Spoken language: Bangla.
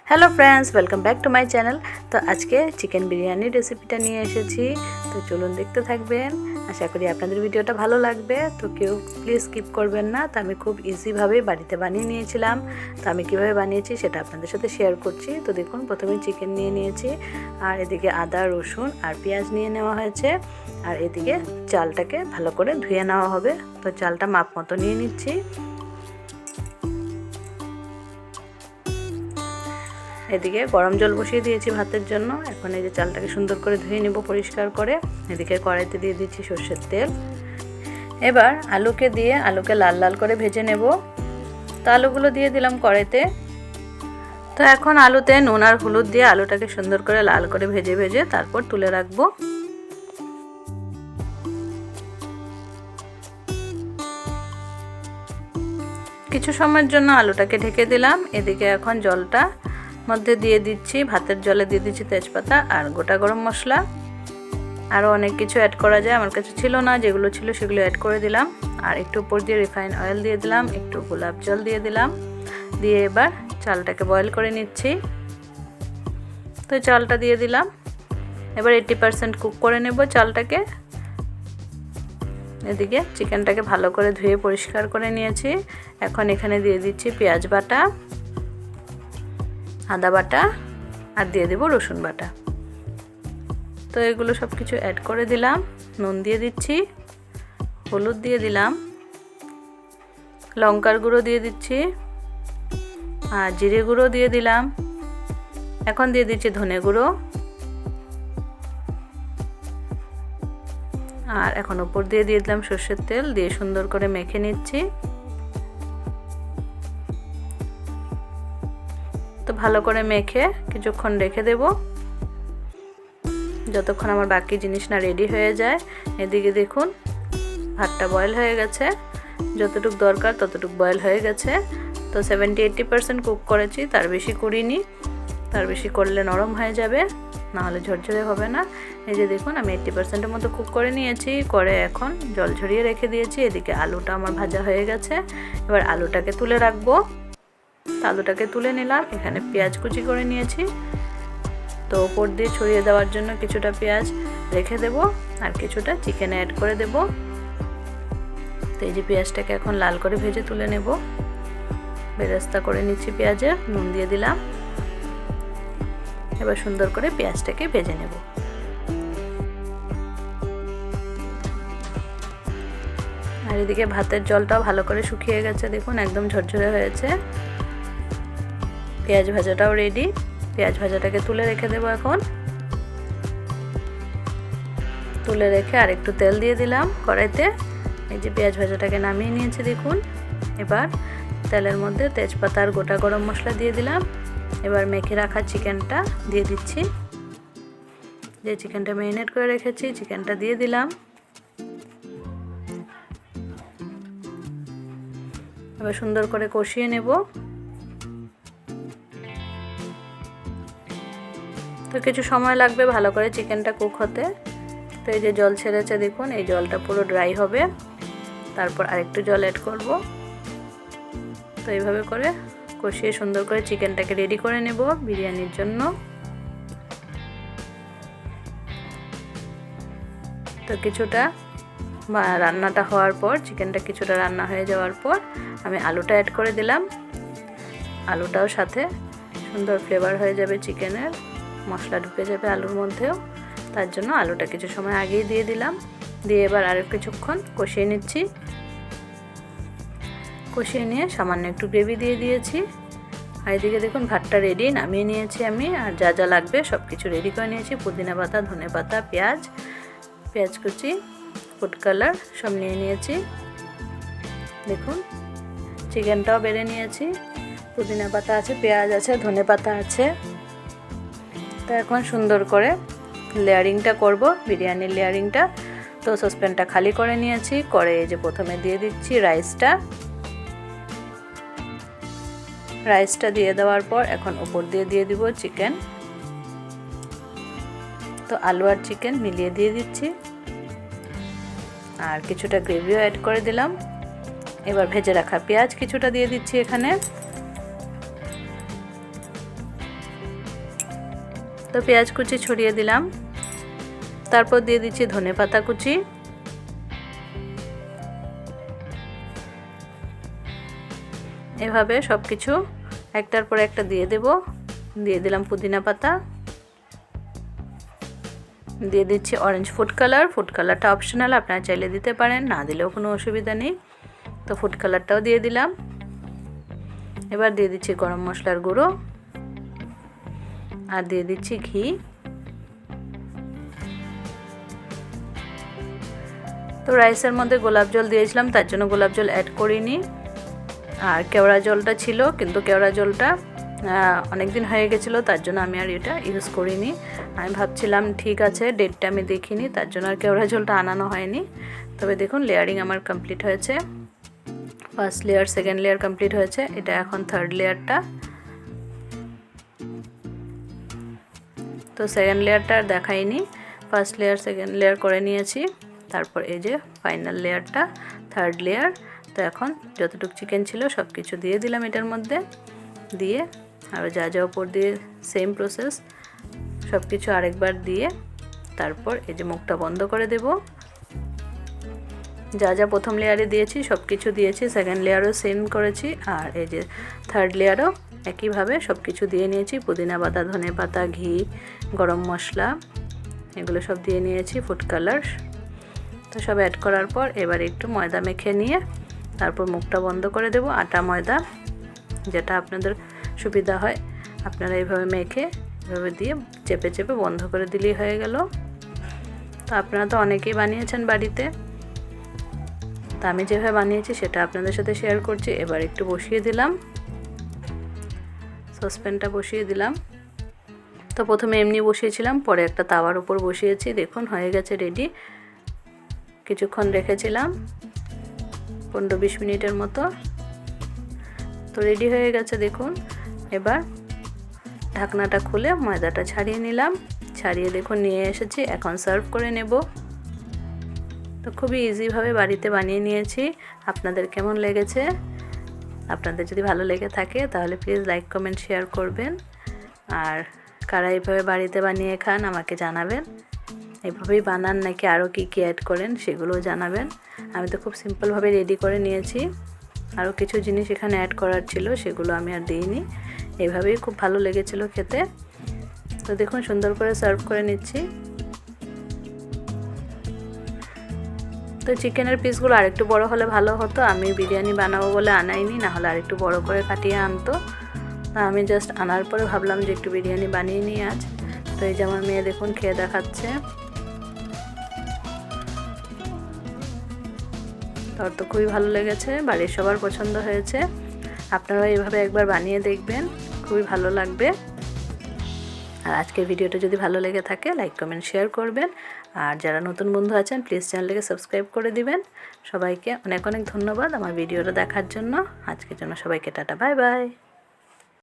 Hello friends, welcome back to my channel. তো আজকে চিকেন বিরিয়ানির রেসিপিটা নিয়ে এসেছি। তো চলুন দেখতে থাকবেন। আশা করি আপনাদের ভিডিওটা ভালো লাগবে। তো কেউ প্লিজ স্কিপ করবেন না। তো আমি খুব ইজিভাবেই বাড়িতে বানিয়ে নিয়েছিলাম। তো আমি কীভাবে বানিয়েছি সেটা আপনাদের সাথে শেয়ার করছি। তো দেখুন, প্রথমে চিকেন নিয়ে নিয়েছি, আর এদিকে আদা, রসুন আর পেঁয়াজ নিয়ে নেওয়া হয়েছে, আর এদিকে চালটাকে ভালো করে ধুয়ে নেওয়া হবে। তো চালটা মাপ মতো নিয়ে নিচ্ছি। এদিকে গরম জল বসিয়ে দিয়েছি ভাতের জন্য। এখন এই যে চালটাকে সুন্দর করে ধুয়ে নেব পরিষ্কার করে। এদিকে কড়াইতে দিয়ে দিচ্ছি সর্ষের তেল। এবার আলুকে লাল লাল করে ভেজে নেব। তো আলুগুলো দিয়ে দিলাম কড়াইতে। তো এখন আলুতে নুন আর হলুদ দিয়ে আলুটাকে সুন্দর করে লাল করে ভেজে ভেজে তারপর তুলে রাখবো। কিছু সময়ের জন্য আলুটাকে ঢেকে দিলাম। এদিকে এখন জলটা মধ্যে দিয়ে দিচ্ছি, ভাতের জলে দিয়ে দিচ্ছি তেজপাতা আর গোটা গরম মশলা। আরও অনেক কিছু অ্যাড করা যায়, আমার কাছে ছিল না, যেগুলো ছিল সেগুলো অ্যাড করে দিলাম। আর একটু উপর দিয়ে রিফাইন অয়েল দিয়ে দিলাম, একটু গোলাপ জল দিয়ে দিলাম। দিয়ে এবার চালটাকে বয়েল করে নিচ্ছি। তো চালটা দিয়ে দিলাম। এবার 80% কুক করে নেব চালটাকে। এদিকে চিকেনটাকে ভালো করে ধুয়ে পরিষ্কার করে নিয়েছি। এখন এখানে দিয়ে দিচ্ছি পেঁয়াজ বাটা, আদা বাটা আর দিয়ে দেব রসুন বাটা। তো এগুলো সব কিছু অ্যাড করে দিলাম। নুন দিয়ে দিচ্ছি, হলুদ দিয়ে দিলাম, লঙ্কার গুঁড়ো দিয়ে দিচ্ছি আর জিরে গুঁড়ো দিয়ে দিলাম। এখন দিয়ে দিচ্ছি ধনে গুঁড়ো, আর এখন উপর দিয়ে দিলাম সর্ষের তেল। দিয়ে সুন্দর করে মেখে নিচ্ছি। তো ভালো করে মেখে কিছুক্ষণ রেখে দেব, যতক্ষণ আমার বাকি জিনিস না রেডি হয়ে যায়। এদিকে দেখুন ভাতটা বয়েল হয়ে গেছে, যতটুকু দরকার ততটুকু বয়েল হয়ে গেছে। তো 70-80% কুক করেছি, তার বেশি করিনি। তার বেশি করলে নরম হয়ে যাবে, নাহলে ঝরঝরে হবে না। এই যে দেখুন আমি 80%-এর মতো কুক করে নিয়েছি। করে এখন জল ঝরিয়ে রেখে দিয়েছি। এদিকে আলুটা আমার ভাজা হয়ে গেছে। এবার আলুটাকে তুলে রাখবো। আলুটাকে তুলে নিলাম। এখানে পেঁয়াজ কুচি করে নিয়েছি, তো উপর দিয়ে ছড়িয়ে দেওয়ার জন্য কিছুটা পেঁয়াজ রেখে দেব আর কিছুটা চিকেনে অ্যাড করে দেব। তো এই যে পেঁয়াজটাকে এখন লাল করে ভেজে তুলে নেব। বেরেস্তা করে নিচ্ছি পেঁয়াজে, নুন দিয়ে দিলাম। এবার সুন্দর করে পেঁয়াজটাকে ভেজে নেব। আর এদিকে ভাতের জলটাও ভালো করে শুকিয়ে গেছে, দেখুন একদম ঝরঝরে হয়েছে। পেঁয়াজ ভাজাটাও রেডি। পেঁয়াজ ভাজাটাকে তুলে রেখে দেবো। এখন তুলে রেখে আর একটু তেল দিয়ে দিলাম কড়াইতে। এই যে পেঁয়াজ ভাজাটাকে নামিয়ে নিয়েছি দেখুন। এবার তেলের মধ্যে তেজপাতা আর গোটা গরম মশলা দিয়ে দিলাম। এবার মেখে রাখা চিকেনটা দিয়ে দিচ্ছি। যে চিকেনটা ম্যারিনেট করে রেখেছি চিকেনটা দিয়ে দিলাম। এবার সুন্দর করে কষিয়ে নেব। তো কিছু সময় লাগবে ভালো করে চিকেনটা কুক হতে। তো এই যে জল ছেড়েছে দেখুন, এই জলটা পুরো ড্রাই হবে, তারপর আরেকটু জল অ্যাড করব। তো এইভাবে করে কষিয়ে সুন্দর করে চিকেনটাকে রেডি করে নেব বিরিয়ানির জন্য। তো কিছুটা রান্নাটা হওয়ার পর, চিকেনটা কিছুটা রান্না হয়ে যাওয়ার পর আমি আলুটা অ্যাড করে দিলাম। আলুটাও সাথে সুন্দর ফ্লেভার হয়ে যাবে চিকেনের, মশলা ঢুকে যাবে আলুর মধ্যেও, তার জন্য আলুটা কিছু সময় আগেই দিয়ে দিলাম। দিয়ে এবার আরও কিছুক্ষণ কষিয়ে নিচ্ছি। কষিয়ে নিয়ে সামান্য একটু গ্রেভি দিয়ে দিয়েছি। আর এদিকে দেখুন ভাতটা রেডি, নামিয়ে নিয়েছি আমি। আর যা যা লাগবে সব কিছু রেডি করে নিয়েছি। পুদিনা পাতা, ধনে পাতা, পেঁয়াজ কুচি, ফুড কালার সব নিয়ে নিয়েছি। দেখুন চিকেনটাও বেড়ে নিয়েছি। পুদিনা পাতা আছে, পেঁয়াজ আছে, ধনে পাতা আছে। তো এখন সুন্দর করে লেয়ারিংটা করব, বিরিয়ানির লেয়ারিংটা। তো সসপ্যানটা খালি করে নিয়েছি। করে এই যে প্রথমে দিয়ে দিচ্ছি রাইসটা দিয়ে দেওয়ার পর এখন উপর দিয়ে দিব চিকেন। তো আলু আর চিকেন মিলিয়ে দিয়ে দিচ্ছি, আর কিছুটা গ্রেভিও অ্যাড করে দিলাম। এবার ভেজে রাখা পেঁয়াজ কিছুটা দিয়ে দিচ্ছি এখানে। তো পেঁয়াজ কুচি ছড়িয়ে দিলাম, তারপর দিয়ে দিচ্ছি ধনেপাতা কুচি, এভাবে সব কিছু একটার পর একটা দিয়ে দেব। দিয়ে দিলাম পুদিনা পাতা, দিয়ে দিচ্ছি অরেঞ্জ ফুড কালারটা অপশনাল, আপনারা চাইলে দিতে পারেন, না দিলেও কোনো অসুবিধা নেই। তো ফুড কালারটাও দিয়ে দিলাম। এবার দিয়ে দিচ্ছি গরম মশলার গুঁড়ো আর দিয়ে দিচ্ছি ঘি। তো রাইসের মধ্যে গোলাপ জল দিয়েছিলাম, তার জন্য গোলাপ জল অ্যাড করিনি। আর কেওড়া জলটা ছিল, কিন্তু কেওড়া জলটা অনেক দিন হয়ে গেছিলো, তার জন্য আমি আর এটা ইউজ করিনি। আমি ভাবছিলাম ঠিক আছে, ডেটটা আমি দেখিনি, তার জন্য আর কেওড়া জলটা আনানো হয়নি। তবে দেখুন লেয়ারিং আমার কমপ্লিট হয়েছে, first layer second layer complete হয়েছে, এটা এখন থার্ড লেয়ারটা। তো সেকেন্ড লেয়ারটা আর দেখাইনি, ফার্স্ট লেয়ার সেকেন্ড লেয়ার করে নিয়েছি। তারপর এই যে ফাইনাল লেয়ারটা থার্ড লেয়ার। তো এখন যতটুকু চিকেন ছিল সব কিছু দিয়ে দিলাম এটার মধ্যে, দিয়ে আর যা যা উপর দিয়ে সেম প্রসেস সব কিছু আরেকবার দিয়ে তারপর এই যে মুখটা বন্ধ করে দেব। যা যা প্রথম লেয়ারে দিয়েছি সব কিছু দিয়েছি, সেকেন্ড লেয়ারও সেম করেছি, আর এই যে থার্ড লেয়ারও একইভাবে সব কিছু দিয়ে নিয়েছি। পুদিনা পাতা, ধনে পাতা, ঘি, গরম মশলা এগুলো সব দিয়ে নিয়েছি, ফুড কালার। তো সব অ্যাড করার পর এবার একটু ময়দা মেখে নিয়ে তারপর মুখটা বন্ধ করে দেব। আটা ময়দা যেটা আপনাদের সুবিধা হয় আপনারা এইভাবে মেখে এভাবে দিয়ে চেপে চেপে বন্ধ করে দিলেই হয়ে গেল। তো আপনারা তো অনেকেই বানিয়েছেন বাড়িতে, তো আমি যেভাবে বানিয়েছি সেটা আপনাদের সাথে শেয়ার করছি। এবার একটু বসিয়ে দিলাম, সসপ্যানটা বসিয়ে দিলাম। তো প্রথমে এমনি বসিয়েছিলাম, পরে একটা তাওয়ার উপর বসিয়েছি। দেখুন হয়ে গেছে রেডি। কিছুক্ষণ রেখেছিলাম 15-20 মিনিটের মতো, তো রেডি হয়ে গেছে দেখুন। এবার ঢাকনাটা খুলে ময়দাটা ছাড়িয়ে নিলাম, ছাড়িয়ে দেখুন নিয়ে এসেছি, এখন সার্ভ করে নেব। তো খুবই ইজিভাবে বাড়িতে বানিয়ে নিয়েছি। আপনাদের কেমন লেগেছে? আপনাদের যদি ভালো লেগে থাকে তাহলে প্লিজ লাইক কমেন্ট শেয়ার করবেন, আর কারা এইভাবে বাড়িতে বানিয়ে খান আমাকে জানাবেন। এইভাবেই বানান নাকি আরও কী কী অ্যাড করেন সেগুলোও জানাবেন। আমি তো খুব সিম্পলভাবে রেডি করে নিয়েছি, আরও কিছু জিনিস এখানে অ্যাড করার ছিল সেগুলো আমি আর দিইনি। এইভাবেই খুব ভালো লেগেছিল খেতে। তো দেখুন সুন্দর করে সার্ভ করে নিচ্ছি। তো চিকেনের পিসগুলো আরেকটু বড় হলে ভালো হতো, আমি বিরিয়ানি বানাবো বলে আনাইনি, না হলে আরেকটু বড় করে কাটিয়ে আনতো। আমি জাস্ট আনার পরে ভাবলাম যে একটু বিরিয়ানি বানিয়ে নিই আজ। তো এই যে আমার মেয়ে দেখুন খেয়ে দেখাচ্ছে, তোর তো খুবই ভালো লেগেছে, বাড়ির সবার পছন্দ হয়েছে। আপনারাও এইভাবে একবার বানিয়ে দেখবেন, খুবই ভালো লাগবে। আর আজকের ভিডিওটা যদি ভালো লেগে থাকে লাইক কমেন্ট শেয়ার করবেন, আর যারা নতুন বন্ধু আছেন প্লিজ চ্যানেলটাকে সাবস্ক্রাইব করে দিবেন। সবাইকে অনেক অনেক ধন্যবাদ আমার ভিডিওটা দেখার জন্য। আজকের জন্য সবাইকে টাটা, বাই বাই।